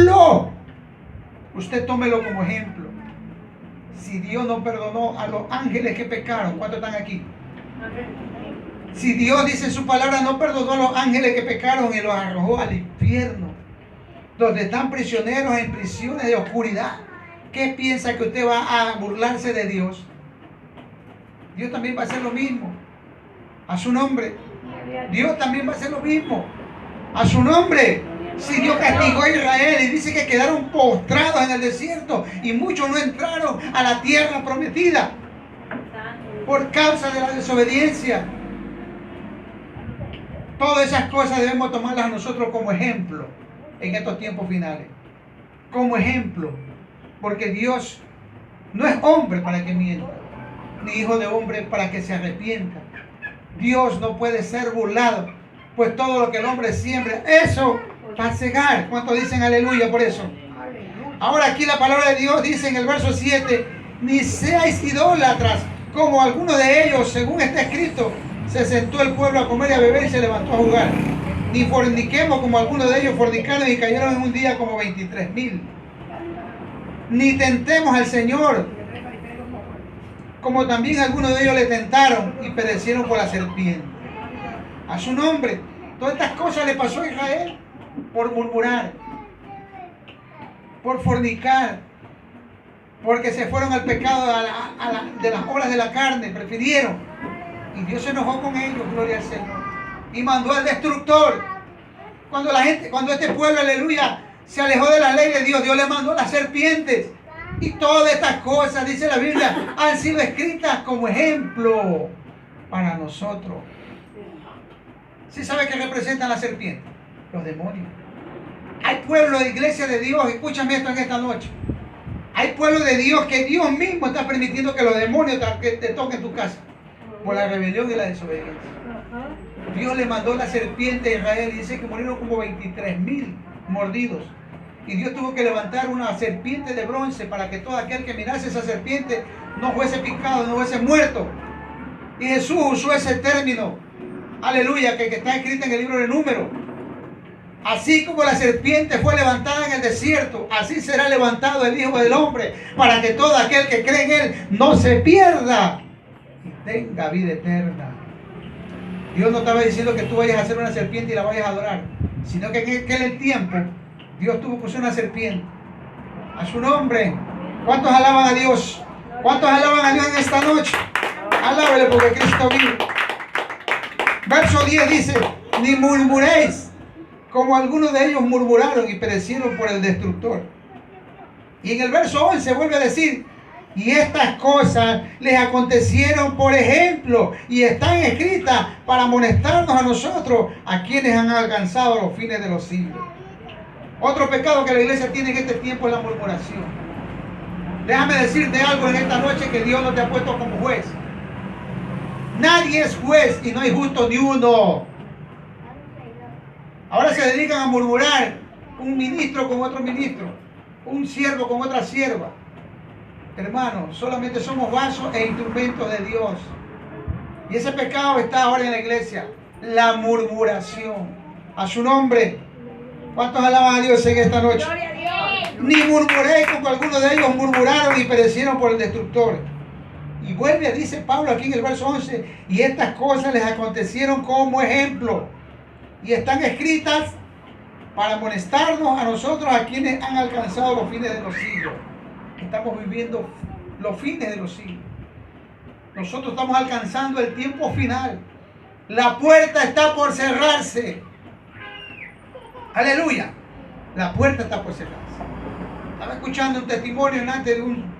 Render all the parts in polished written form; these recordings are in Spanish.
ejemplo. Usted tómelo como ejemplo. Si Dios no perdonó a los ángeles que pecaron, ¿cuántos están aquí? Si Dios dice en su palabra no perdonó a los ángeles que pecaron y los arrojó al infierno, donde están prisioneros en prisiones de oscuridad, ¿qué piensa que usted va a burlarse de Dios? Dios también va a hacer lo mismo. A su nombre. Dios también va a hacer lo mismo. A su nombre. Si Dios castigó a Israel y dice que quedaron postrados en el desierto y muchos no entraron a la tierra prometida por causa de la desobediencia. Todas esas cosas debemos tomarlas nosotros como ejemplo en estos tiempos finales. Como ejemplo. Porque Dios no es hombre para que mienta, ni hijo de hombre para que se arrepienta. Dios no puede ser burlado, pues todo lo que el hombre siembra, eso va a cegar. ¿Cuántos dicen aleluya por eso? Ahora aquí la palabra de Dios dice en el verso 7, ni seáis idólatras como algunos de ellos, según está escrito, se sentó el pueblo a comer y a beber y se levantó a jugar. Ni forniquemos como algunos de ellos fornicaron y cayeron en un día como 23,000. Ni tentemos al Señor, como también algunos de ellos le tentaron y perecieron por la serpiente. A su nombre. Todas estas cosas le pasó a Israel por murmurar, por fornicar, porque se fueron al pecado de las obras de la carne, prefirieron. Y Dios se enojó con ellos, gloria al Señor. Y mandó al destructor. Cuando este pueblo, aleluya, se alejó de la ley de Dios, Dios le mandó las serpientes. Y todas estas cosas, dice la Biblia, han sido escritas como ejemplo para nosotros. ¿Sí sabe qué representan las serpientes? Los demonios. Hay pueblos de iglesia de Dios, escúchame esto en esta noche. Hay pueblos de Dios que Dios mismo está permitiendo que los demonios te toquen tu casa por la rebelión y la desobediencia. Dios le mandó la serpiente a Israel y dice que murieron como 23,000 mordidos. Y Dios tuvo que levantar una serpiente de bronce para que todo aquel que mirase esa serpiente no fuese picado, no fuese muerto. Y Jesús usó ese término, aleluya, que está escrito en el libro de Números. Así como la serpiente fue levantada en el desierto, así será levantado el Hijo del Hombre, para que todo aquel que cree en Él no se pierda y tenga vida eterna. Dios no estaba diciendo que tú vayas a hacer una serpiente y la vayas a adorar, sino que en aquel tiempo Dios tuvo que usar una serpiente. A su nombre. ¿Cuántos alaban a Dios? ¿Cuántos alaban a Dios en esta noche? Alábele porque Cristo vive. Verso 10 dice, ni murmuréis como algunos de ellos murmuraron y perecieron por el destructor. Y en el verso 11 vuelve a decir, y estas cosas les acontecieron por ejemplo y están escritas para amonestarnos a nosotros, a quienes han alcanzado los fines de los siglos. Otro pecado que la iglesia tiene en este tiempo es la murmuración. Déjame decirte algo en esta noche, que Dios no te ha puesto como juez. Nadie es juez y no hay justo ni uno. Ahora se dedican a murmurar un ministro con otro ministro, un siervo con otra sierva. Hermanos, solamente somos vasos e instrumentos de Dios. Y ese pecado está ahora en la iglesia, la murmuración. A su nombre. ¿Cuántos alaban a Dios en esta noche? Gloria a Dios. Ni murmuréis como algunos de ellos murmuraron y perecieron por el destructor. Y vuelve, dice Pablo aquí en el verso 11, y estas cosas les acontecieron como ejemplo y están escritas para amonestarnos a nosotros, a quienes han alcanzado los fines de los siglos. Estamos viviendo los fines de los siglos. Nosotros estamos alcanzando el tiempo final. La puerta está por cerrarse. Aleluya. La puerta está por cerrarse. Estaba escuchando un testimonio antes de un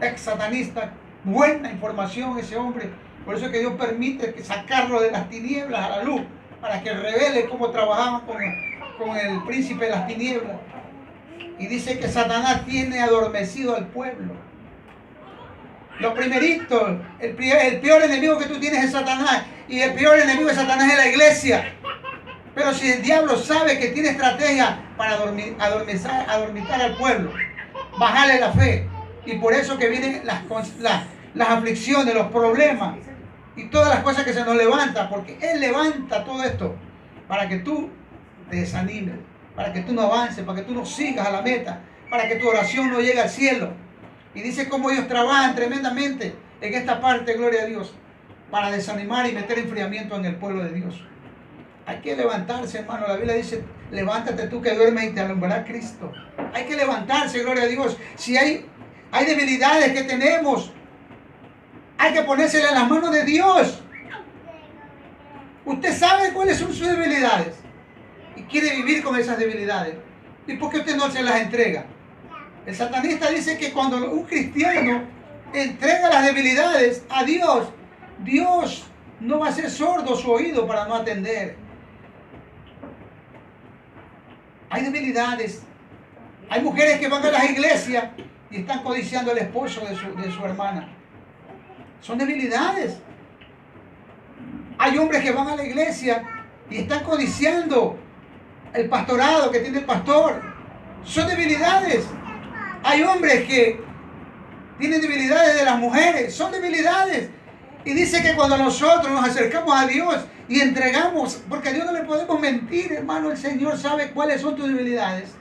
ex satanista. Buena información ese hombre. Por eso es que Dios permite que sacarlo de las tinieblas a la luz, para que revele cómo trabajaban con el príncipe de las tinieblas. Y dice que Satanás tiene adormecido al pueblo. Lo primerito, el peor enemigo que tú tienes es Satanás. Y el peor enemigo de Satanás es la iglesia. Pero si el diablo sabe que tiene estrategia para adormizar al pueblo, bajarle la fe. Y por eso que vienen las aflicciones, los problemas y todas las cosas que se nos levantan. Porque Él levanta todo esto para que tú te desanimes, para que tú no avances, para que tú no sigas a la meta, para que tu oración no llegue al cielo. Y dice cómo ellos trabajan tremendamente en esta parte, gloria a Dios, para desanimar y meter enfriamiento en el pueblo de Dios. Hay que levantarse, hermano. La Biblia dice, levántate tú que duermes y te alumbrará Cristo. Hay que levantarse, gloria a Dios. Si hay debilidades que tenemos, hay que ponérselas en las manos de Dios. Usted sabe cuáles son sus debilidades y quiere vivir con esas debilidades. ¿Y por qué usted no se las entrega? El satanista dice que cuando un cristiano entrega las debilidades a Dios, Dios no va a ser sordo su oído para no atender. Hay debilidades. Hay mujeres que van a las iglesias y están codiciando al esposo de su hermana. Son debilidades. Hay hombres que van a la iglesia y están codiciando el pastorado que tiene el pastor. Son debilidades. Hay hombres que tienen debilidades de las mujeres. Son debilidades. Y dice que cuando nosotros nos acercamos a Dios y entregamos, porque a Dios no le podemos mentir, hermano, el Señor sabe cuáles son tus debilidades.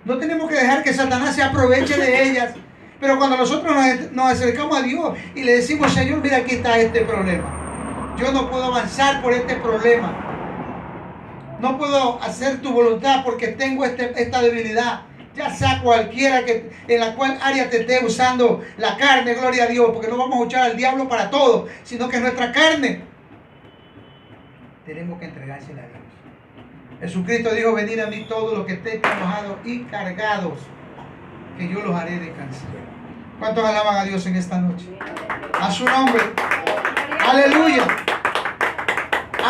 No tenemos que dejar que Satanás se aproveche de ellas. Pero cuando nosotros nos acercamos a Dios y le decimos, Señor, mira, aquí está este problema. Yo no puedo avanzar por este problema. No puedo hacer tu voluntad porque tengo esta debilidad. Ya sea cualquiera en la cual área te esté usando la carne, gloria a Dios, porque no vamos a usar al diablo para todo, sino que nuestra carne tenemos que entregársela a Dios. Jesucristo dijo, venid a mí todos los que estén trabajados y cargados, que yo los haré descansar. ¿Cuántos alaban a Dios en esta noche? A su nombre. Aleluya.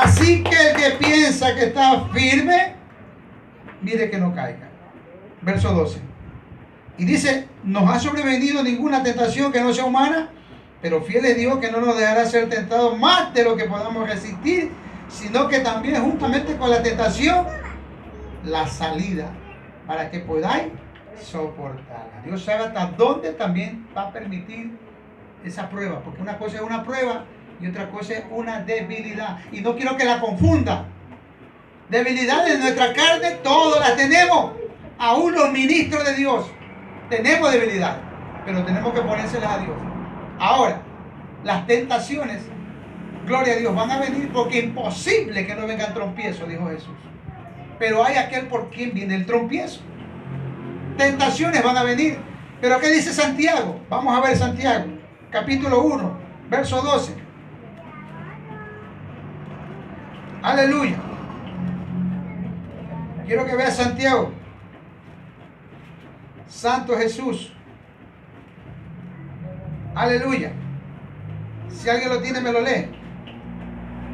Así que el que piensa que está firme, mire que no caiga. Verso 12. Y dice, nos ha sobrevenido ninguna tentación que no sea humana, pero fiel es Dios que no nos dejará ser tentados más de lo que podamos resistir, sino que también juntamente con la tentación, la salida, para que podáis soportarla. Dios sabe hasta dónde también va a permitir esa prueba, porque una cosa es una prueba y otra cosa es una debilidad. Y no quiero que la confunda. Debilidades de nuestra carne, todos las tenemos. Aún los ministros de Dios tenemos debilidad, pero tenemos que ponérselas a Dios. Ahora, las tentaciones, gloria a Dios, van a venir porque es imposible que no vengan tropiezos, dijo Jesús. Pero hay aquel por quien viene el tropiezo. Tentaciones van a venir. Pero ¿qué dice Santiago? Vamos a ver Santiago, capítulo 1, verso 12. Aleluya. Quiero que veas Santiago. Santo Jesús. Aleluya. Si alguien lo tiene, me lo lee.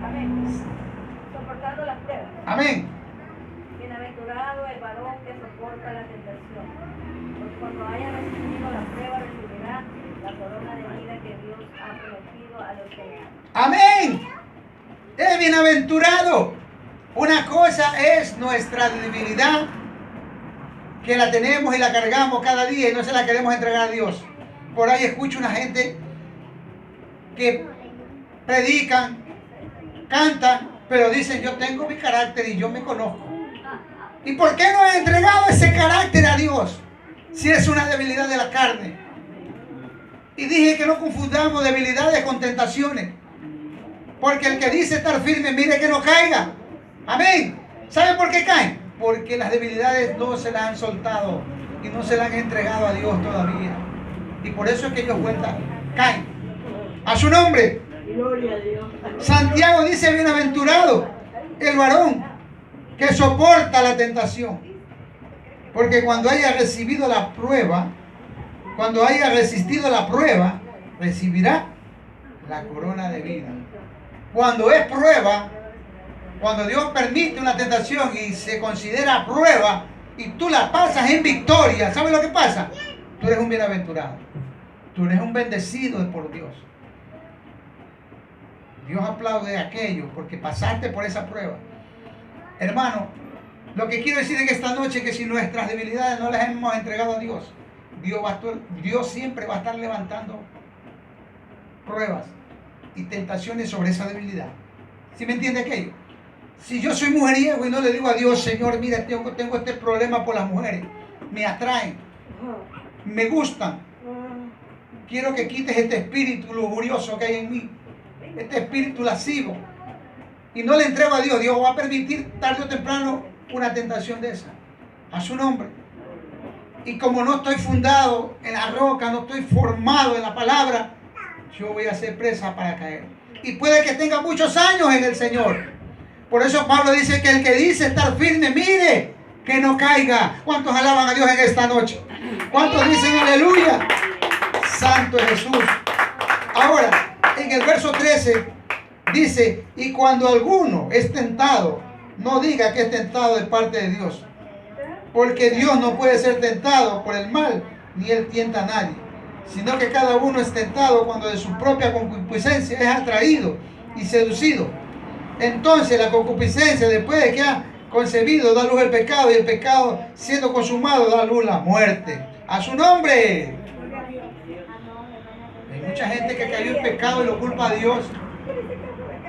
Amén. Soportando las pruebas. Amén. Bienaventurado el varón que soporta la tentación, porque cuando haya resistido la prueba recibirá la corona de vida que Dios ha prometido a los que le aman. Amén. Es bienaventurado. Una cosa es nuestra debilidad, que la tenemos y la cargamos cada día y no se la queremos entregar a Dios. Por ahí escucho una gente que predican, cantan, pero dicen, yo tengo mi carácter y yo me conozco. ¿Y por qué no he entregado ese carácter a Dios si es una debilidad de la carne? Y dije que no confundamos debilidades con tentaciones, porque el que dice estar firme, mire que no caiga. Amén. ¿Sabe por qué caen? Porque las debilidades no se las han soltado y no se las han entregado a Dios todavía. Y por eso es que ellos vueltan, caen. A su nombre. Gloria a Dios. Santiago dice, bienaventurado el varón que soporta la tentación. Porque cuando haya recibido la prueba, cuando haya resistido la prueba, recibirá la corona de vida. Cuando es prueba, cuando Dios permite una tentación y se considera prueba y tú la pasas en victoria, ¿sabes lo que pasa? Tú eres un bienaventurado. Tú eres un bendecido por Dios. Dios aplaude aquello porque pasaste por esa prueba. Hermano, lo que quiero decir en esta noche es que si nuestras debilidades no las hemos entregado a Dios, Dios siempre va a estar levantando pruebas y tentaciones sobre esa debilidad. ¿Sí me entiende aquello? Si yo soy mujeriego y no le digo a Dios, Señor, mira, tengo este problema por las mujeres, me atraen, me gustan, quiero que quites este espíritu lujurioso que hay en mí, este espíritu lascivo, y no le entrego a Dios, Dios va a permitir tarde o temprano una tentación de esa, a su nombre. Y como no estoy fundado en la roca, no estoy formado en la palabra, yo voy a ser presa para caer. Y puede que tenga muchos años en el Señor. Por eso Pablo dice que el que dice estar firme, mire que no caiga. ¿Cuántos alaban a Dios en esta noche? ¿Cuántos dicen aleluya? Santo es Jesús. Ahora, en el verso 13 dice, y cuando alguno es tentado, no diga que es tentado de parte de Dios. Porque Dios no puede ser tentado por el mal, ni Él tienta a nadie. Sino que cada uno es tentado cuando de su propia concupiscencia es atraído y seducido. Entonces la concupiscencia, después de que ha concebido, da luz el pecado, y el pecado, siendo consumado, da luz la muerte. ¡A su nombre! Hay mucha gente que cayó en pecado y lo culpa a Dios.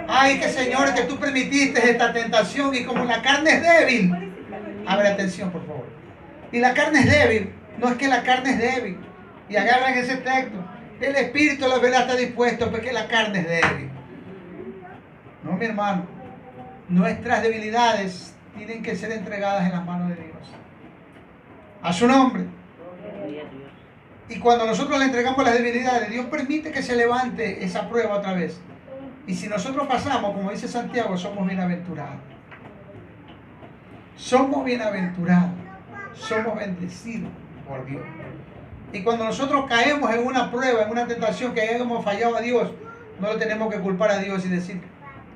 Ay, que Señor, que tú permitiste esta tentación, y como la carne es débil. Abre atención, por favor. Y la carne es débil. No es que la carne es débil. Y agarran ese texto. El espíritu, la verdad, está dispuesto, porque la carne es débil. No, mi hermano. Nuestras debilidades tienen que ser entregadas en las manos de Dios. A su nombre. Y cuando nosotros le entregamos las debilidades, Dios permite que se levante esa prueba otra vez. Y si nosotros pasamos, como dice Santiago, somos bienaventurados. Somos bienaventurados. Somos bendecidos por Dios. Y cuando nosotros caemos en una prueba, en una tentación, que hayamos fallado a Dios, no le tenemos que culpar a Dios y decir,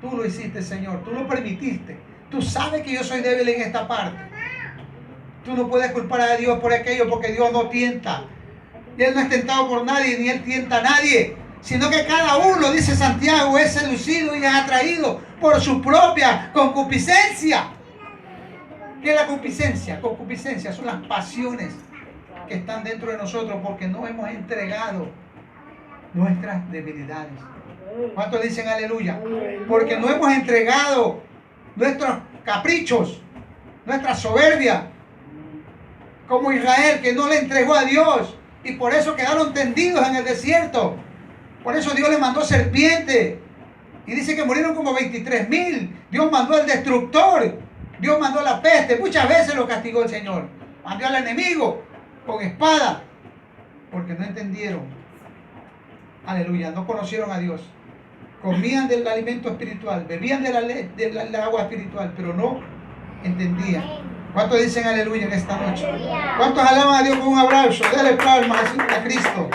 tú lo hiciste, Señor, tú lo permitiste. Tú sabes que yo soy débil en esta parte. Tú no puedes culpar a Dios por aquello, porque Dios no tienta. Y Él no es tentado por nadie, ni Él tienta a nadie. Sino que cada uno, dice Santiago, es seducido y es atraído por su propia concupiscencia. ¿Qué es la concupiscencia? Concupiscencia son las pasiones que están dentro de nosotros porque no hemos entregado nuestras debilidades. ¿Cuántos dicen aleluya? Porque no hemos entregado nuestros caprichos, nuestra soberbia, como Israel, que no le entregó a Dios, y por eso quedaron tendidos en el desierto. Por eso Dios le mandó serpiente, y dice que murieron como 23,000. Dios mandó al destructor, Dios mandó la peste. Muchas veces lo castigó el Señor. Mandó al enemigo con espada, porque no entendieron. Aleluya, no conocieron a Dios. Comían del alimento espiritual, bebían del agua espiritual, pero no entendían. ¿Cuántos dicen aleluya en esta noche? ¿Cuántos alaban a Dios con un abrazo? Dale palmas a Cristo.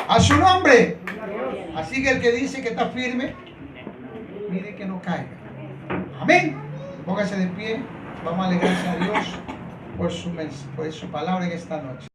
A su nombre. Así que el que dice que está firme, mire que no caiga. Amén. Póngase de pie. Vamos a alegrarse a Dios por su palabra en esta noche.